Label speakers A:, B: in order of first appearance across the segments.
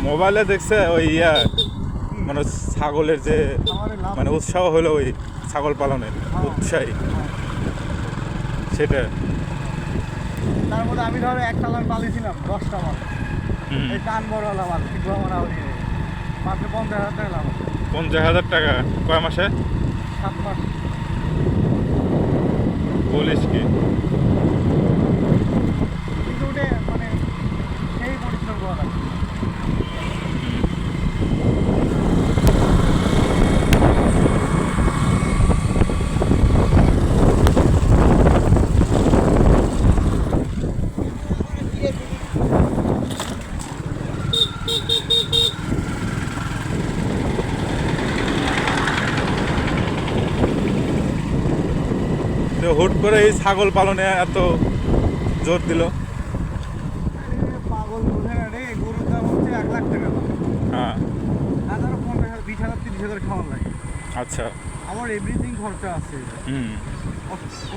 A: মোবাইলে দেখছে ওই মানে ছাগলের যে মানে উৎসাহ হলো ওই ছাগল পালনের উৎসাহী সেটা।
B: তার মধ্যে আমি ধরো একটা লাল পালিয়েছিলাম 10টা মাল, এই কান বড়ওয়ালা মাল, কিন্তু আমার মাত্র 50,000 টাকা লাভ।
A: 50,000 টাকা কয় মাসে?
B: 7 মাস।
A: বলিস কি?
B: কিন্তু ওটা মানে সেই পরিশ্রম করা লাগে।
A: তো হুট করে এই ছাগল পালনে এত জোর দিল?
B: পাগল বুঝে না রে, গরুর দাম হচ্ছে 1 লাখ টাকা।
A: হ্যাঁ,
B: আর ধরো 15,000, 20,000, 30,000 খাওয়ার লাগে।
A: আচ্ছা।
B: আমার এভরিথিং খরচা আছে,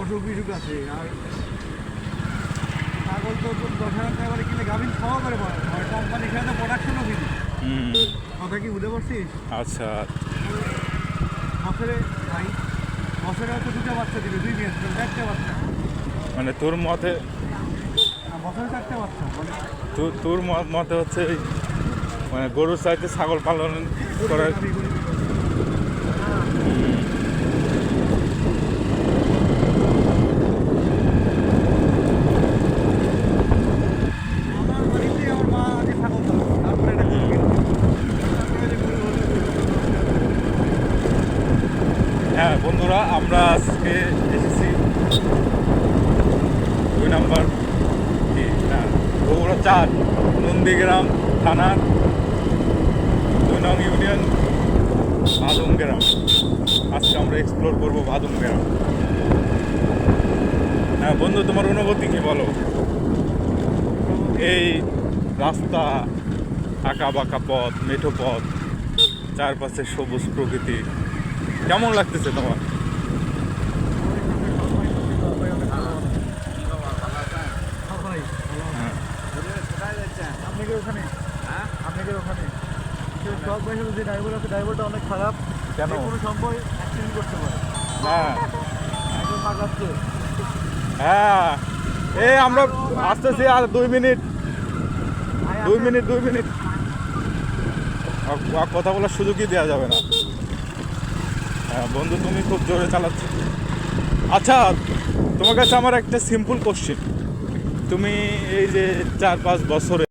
B: অসুখ বিসুখ আছে। আর ছাগল তো 10,000 টাকা করে কিনে গাভিন খাওয়া করে পারে, কোম্পানি এখানে প্রোডাকশনও ফ্রি। কথা কি বুঝতে পারছিস?
A: আচ্ছা,
B: বছরে ভাই বছরে হয়তো 2টা বাচ্চা দিবে, 2 মাস 4টে বাচ্চা,
A: মানে তোর মতে
B: বছরে 4টে বাচ্চা মানে
A: তোর মতে হচ্ছে এই মানে গরুর চাইতে ছাগল পালন করার।
B: আমার বাড়িতে আমার মা আগে ছাগল পালতো, তারপরে এটা গরু কিনতো।
A: হ্যাঁ বন্ধুরা, আমরা আজকে এসেছি 2 নম্বর কি না বগুড়া 4 নন্দীগ্রাম থানার 2 নং ইউনিয়ন ভাদুম গ্রাম। আজকে আমরা এক্সপ্লোর করবো ভাদুম গ্রাম। হ্যাঁ বন্ধু, তোমার অনুভূতি কি বলো? এই রাস্তা, আঁকা বাঁকা পথ, মেঠো পথ, চারপাশে সবুজ প্রকৃতি, কেমন লাগতেছে তোমার? হ্যাঁ,
B: আপনাদের ওখানে আপনাদের ওখানে সব বয়সে যে ড্রাইভার আছে, ড্রাইভারটা অনেক খারাপ।
A: কেন?
B: কোনো সময় অ্যাক্সিডেন্ট করতে পারে।
A: হ্যাঁ
B: একদম মাগাচ্ছে।
A: হ্যাঁ, এই আমরা আসতেছি আর 2 মিনিট। 2 মিনিট আর কথা বলার সুযোগই দেওয়া যাবে না। হ্যাঁ বন্ধু, তুমি খুব জোরে চালাচ্ছ। আচ্ছা, তোমার কাছে আমার একটা সিম্পল কোশ্চেন। তুমি এই যে 4-5 বছরে